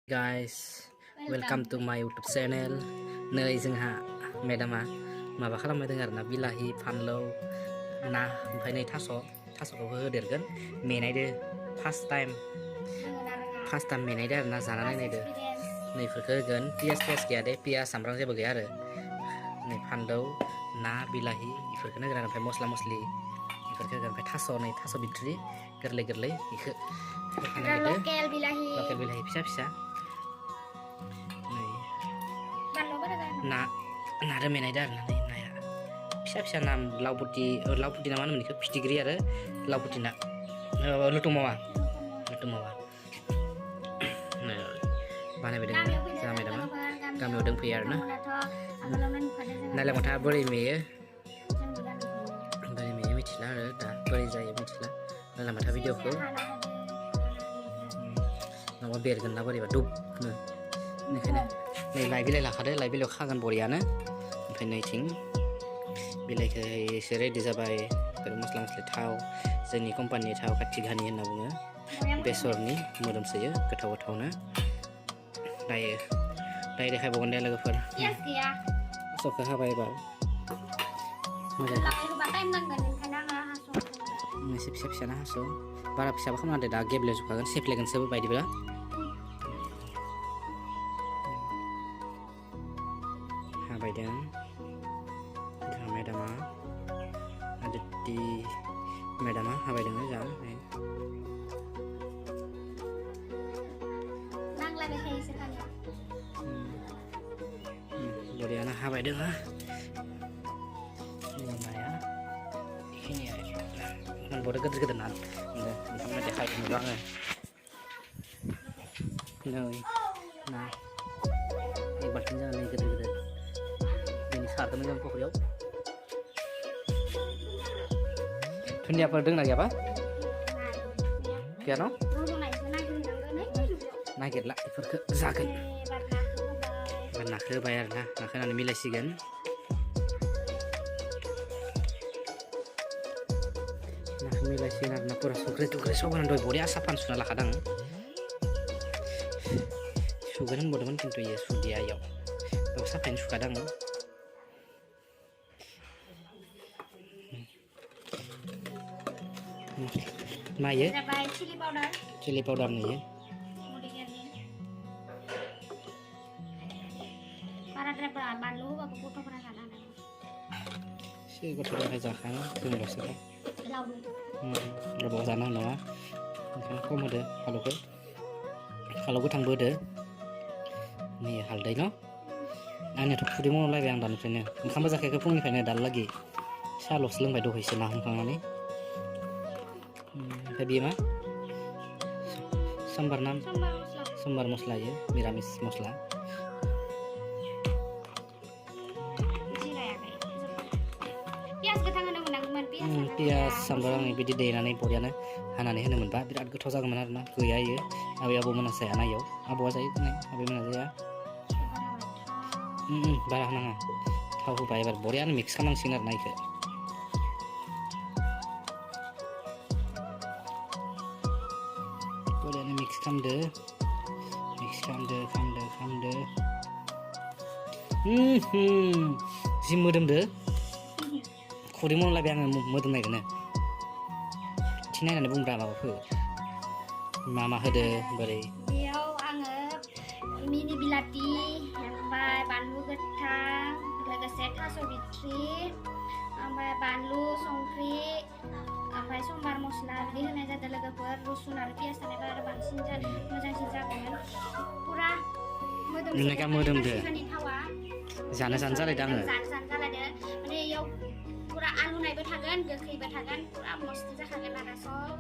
Guys, welcome to my YouTube channel. नै जोंहा मेडामा माबा खालामबाय दं आरोना बिलाहि फानलौ ना ओमफ्राय नै थास'खौ होदेरगोन मेनायदो फार्स्ट टाइम मेनायदो आरोना जाना नायदो नैफोरखौ होगोन पियास गैया दे पियास सामब्राम जेबो गैया आरो नै फानलौ ना बिलाहि इफोरखौनो होगोन आरो ओमफ्राय मस्ला मस्लि इफोरखौ होगोन ओमफ्राय थास' बिथ्रि गोरलै इखौ लकेल बिलाहि फिसा ना मेनायदो आरोना नै नाया फिसा ना लावपुथि ना मा होनोमोन बेखौ फिथिख्रि आरो लावपुथि ना लुथुमावा बानायबाय दङ जोंहा मेडामा गामियाव दंफैयो आरोना नायलांबाथा बोरै मेयो मिथिला आरो दा बोरै जायो मिथिला नायलांबाथा भिडिअखौ नङाबा बेरगोन ना बोरैबा दुबनो बेनिखायनो नै लाइ बिलाइ लाखादो लाइ बिलाइयाव खागोन बरियानो ओमफ्राय नैथिं बिलाइखौ एसे रेडि जाबाय मस्ला मस्लि थाव जोंनि कम्पानिनि थाव खाथि घानि होनना बुङो बेसरनि मोदोमसोयो गोथावनो दायो देखायबावगोन दे लोगोफोर थास'खौ हाबाय एबार मोजां एसे फिसा ना हास' बारा फिसाबो खालामना दे दा गेब्लेजोबखागोन सेफ्लेगोनसो बायदिब्ला हाबायदों जोंहा मेडामा हाबायदों जा बरियानो हाबायदों नाया मोनबावदो गिदिर ना ओंखामनो देखायनो नुदों आङो नै ना एक बाल्थिं जानानै गिदिर दिनै सारदोंमोन जों फुख्रियाव दुन्दियाफोर दंना गैयाबा गैया न' नागिरला बेफोरखौ जागोन एबार नाखौ होबाय आरोना नाखौ होनानै मिलायसिगोन आरोना पुरा संख्रि सब होनानै दहाय बरिया साफान सुना लाखादों सुगोन होनबावदोंमोन खिन्थु इयो सुदिया इयाव साफायैनो सुखादों मा इयो चिलि पाउडार नुयो एसे गथ'फोरा जाखाङो जोंल'सो गोबाव जानो नङा ओंखायनो खम होदो फालौ गोथांबो होदो नै हालदै न' आंनियाथ' खुदै मनलायबाय आं दानिफ्रायनो ओंखामबो जाखायाखै फुंनिफ्रायनो दालागै साहाल'सो लोंबाय दहायसो ना हमखांनानै ओमफ्राय बेयो मा समबार मस्ला इयो मिरामिस मस्ला पियास सामब्राम बिदि देनानै बरियानो हानानै होनो मोनबा बिराद गोथाव जागौमोन आरोना गैया इयो आबौमोना जाया ना इयाव आबौआ जायो आबैमोना जाया बारा होनाङा थाव होबाय एबार बरियानो मिक्स खालामनांसिगोन आरोना इखौ बरियानो मिक्स खालामदो जि मोदोमदो खुदै मनलायबाय आङो मोदोमनायखौनो थिं नायनानै बुंब्रा माबाखौ मा होदो बोरै बेयाव आङो मिनि बिलाथि ओमफ्राय बानलु गोथां लोगोसे थास' बिथ्रि ओमफ्राय बानलु संख्रि ओमफ्राय समबार मस्ला बिदि होनाय जादों लोगोफोर रुसुन आरो पियास थानायबा आरो बांसिन मोजांसिन जागौमोन पुरा मोदोमदो जानो जालायदों आङो माने इयाव पुरा आलुनायबो थागोन गोखैबो थागोन पुरा मस्त जाखागोन आरो सब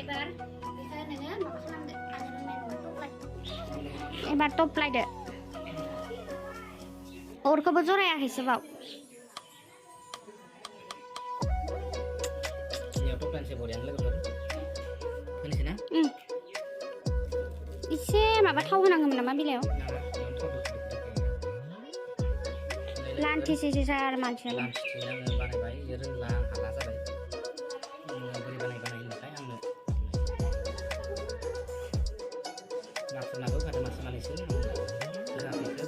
एबार बेखौ नोङो माबा खालामदो एबार टपलायदो अरखौबो जरायाखैसो बाव एसे माबा थाव होनांगौमोन नामा बिलाइयाव लान्थिसे आरो मानसिया बानायबाय रोंला हाला जाबाय बोरै बानाय होनबाथाय आंनो नाखौ होखादों मानसिना खानानैसो होआखैखो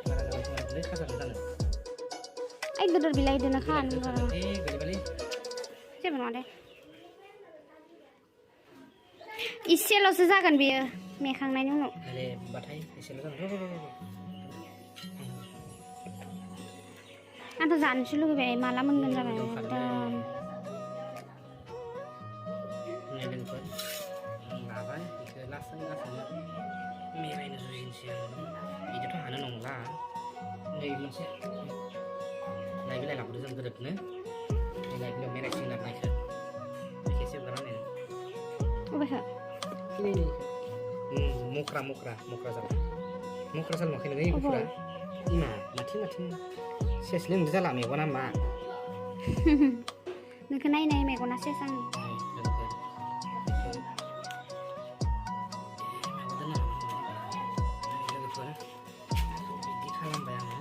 बारा जाबाय खोमालै खाजागोन जानो Ay gedor bilai dana kan गोलैबालै जेबो नङा दे इसेल'सो जागोन बेयो मेखांनायनि उनाव अरे बाथाय एसेल' जागोन आंथ' जानोसो लुगैबाय माला मोनगोन जाबाय एकदम लोगोफोर लाबाय बेखौ लासै लासैनो मेरायनो जुजिनोसै आङो बिदिथ' हानो नंला नै मोनसे लाइ बिलाइ लाबोदो जों गोरोबनो बे लाइ बिलाइयाव मेरायसिगोन आरो नायखो बे खेसे हगारनानै अबेखो मख्रा जाबाय मख्रा जालामाखै नोङो गुफुरा इमा माथो सेसले नोंदो जाला मेगना मा नोंखौ नायनाय मेगना सेस आं बिदि खालामबाय आङो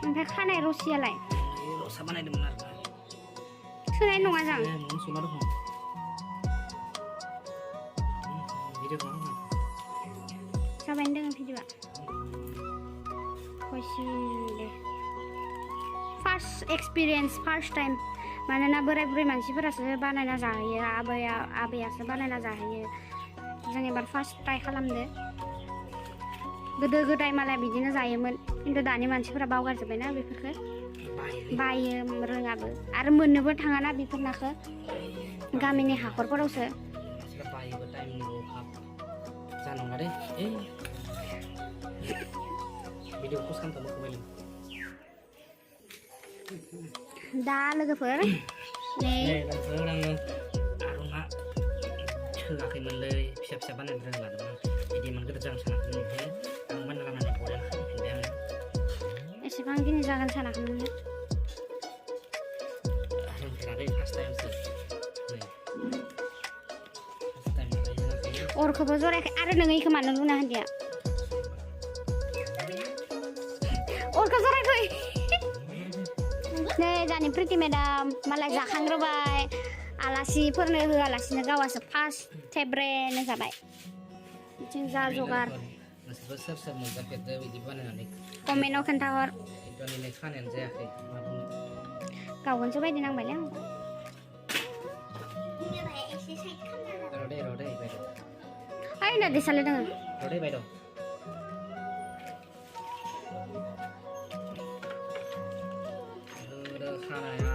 ओमफ्राय खानाय रसियालाय रसा बानायदोंमोन आरो थोनाय नङा जों न'आव संना दङ भिडिअखौ आङो जाबायनो दोङो भिडिअआ खयसिन दे फार्स्ट एक्सपिरियेन्स फार्स्ट टाइम मानोना बोराय बुरै मानसिफोरासो बानायना जाहैयो आबैयासो बानायना जाहैयो जों एबार फार्स्ट ट्राइ खालामदो गोदो गोदाय मालाय बिदिनो जायोमोन खिन्थु दानि मानसिफोरा बावगारजोब्बायना बेफोरखौ बायो रोङाबो आरो मोननोबो थाङाना बेफोर नाखौ गामिनि हाखरफोरावसो बायोबो टाइमनिबो अभाब जानांला दे भिडिअखौ सानफ्रामबो खमायदों दा लोगोफोर नै आङो आरंआ थोआखैमोनलै फिसा बानायनो रोंलादोंमोन बिदिमोन गोदो जों सानाखैमोन ओंखायनो आं बानायना लानानै बरिया खालामफिनबाय आङो एसेबां गिनि जागोन सानाखैमोन रोंफेराखै फार्स्ट टाइमसो अरखौबो जरायाखै आरो नोङो इखौ मानो लुना होदिया अरखौ जरायाखै नै जानि प्रिति मेडाम मालाय जाखांग्रोबाय आलासिफोरनो होआलासिनो गावासो फार्स्ट थेब्रेनो जाबाय बिथिं जा जगार नोंसोरबो सोर मोनजाफेरदो बिदि बानायनानै कमेन्टआव खोन्थाहर दिनै खानायानो जायाखै मा बुंनो गावगोनसो बायदि नांबायलै आं रदे बायद' ओइ ना देसाले दोङो रदे बायद' खानाया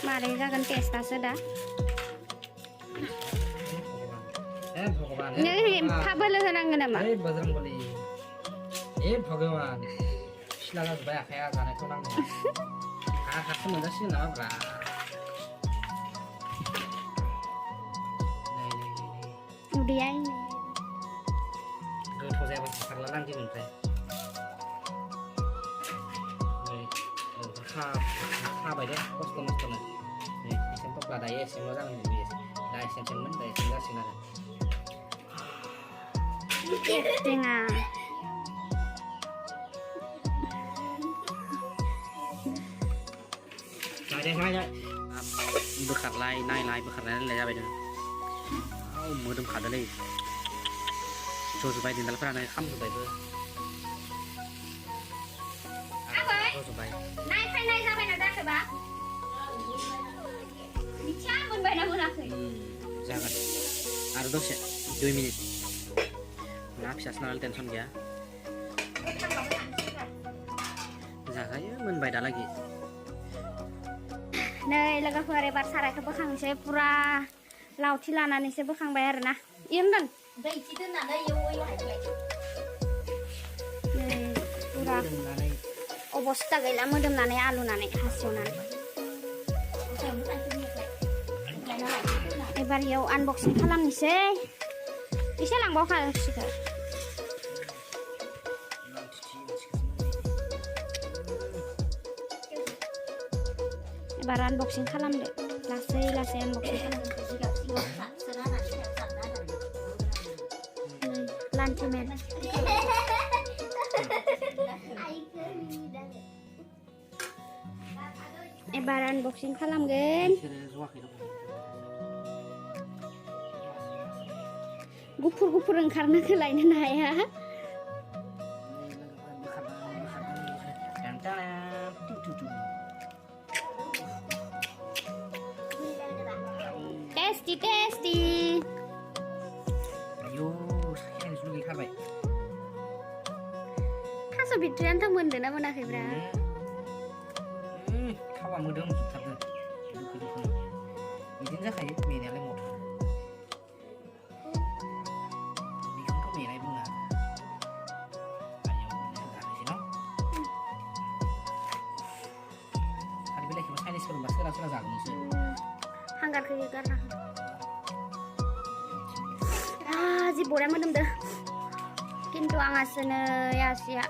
मारै जागोन टेस्टासो दा भगवान एफा बोलो होनांगोन नामा बजरंबली भगवान फिस्ला जाजोब्बाय आखाइया जानायखौ नांगौ हाखासो मोनजासिगोन नामा ब्रा उदैया गोथाव जायाबा खारला लांदिनिफ्राय खाबाय दे खस्थ' मस्थ'नो एसेन थफ्ला दायो एसेल' जागोन बियो दा एसेनसोमोन दा एसेन जासिगोन आरो जोंहा बोखारलाय नायलाय जाबाय दं मोदोम खादोलै जजोब्बाय दिन्दालफोरानो खामजोब्बायबो जजोब्बाय नाय जाबायना जाखोबा मिथिया मोनबायना मोनाखै जागोन आरो दसे 2 मिनिट ना फिसासो नालाय टेनसन गैया जाजायो मोनबाय दालागि नै लोगोफोर एबार सारायखौ बोखांसै पुरा लावथि लानानैसो बोखांबाय आरोना इयोमोन दै इसे दोननानै पुरा अबस्था गैला मोदोमनानै आलुनानै हासिवनानै एबार इयाव आनबक्सिं खालामनोसै एसे लांबावखासिगोन एबार आनबक्सिं खालामदो लासै आनबक्सिं खालामदो Ultimate. Ebar unboxing खालामगोन. गुफुर ओंखारनो खोलायनो हाया. Tasty. Ayo, saya sudah dikhabai. Taso bitrian tak moन्दो ना मोनाखै ब्रा? थावा मोदोम जोबथारदों. बिदिनो जाखायो मेनायालाय मथ. बेखौथ' मेनाय बुङा. आयौ, जानोसै न'? आरो बेलेगखौबो चाइनिस फोरोंबा सोरबा जागोनसो. Hanggarखौ गारना हो. Ji bora moन्दों. Kintu angasene ya sia.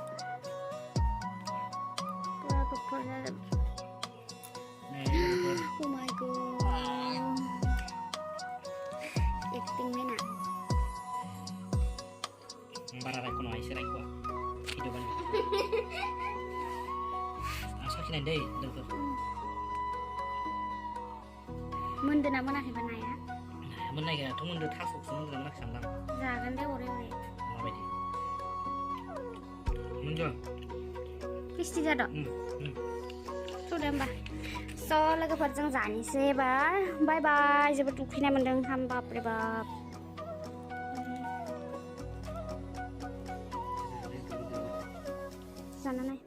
Pura gepur jalan. Oh my god. Acting mena. Bara rai kono ai serai kwa. Hidupan. Asa kinain deh, dokter. Moन्दो ना मोनाखै बानाया? मोननायगायाथ' मोन्दो थास'खौसो मोन्दो ना मोनाखै सानदां. जागोन दे अरे. माबायदि? मोनदों? टेस्टि जादों? सुदो होमबा. स' लोगोफोरजों जानोसै एबार. बाय बाय. जोबोद उखैनाय मोन्दों. हामबाब रे बाब. जाना नाय.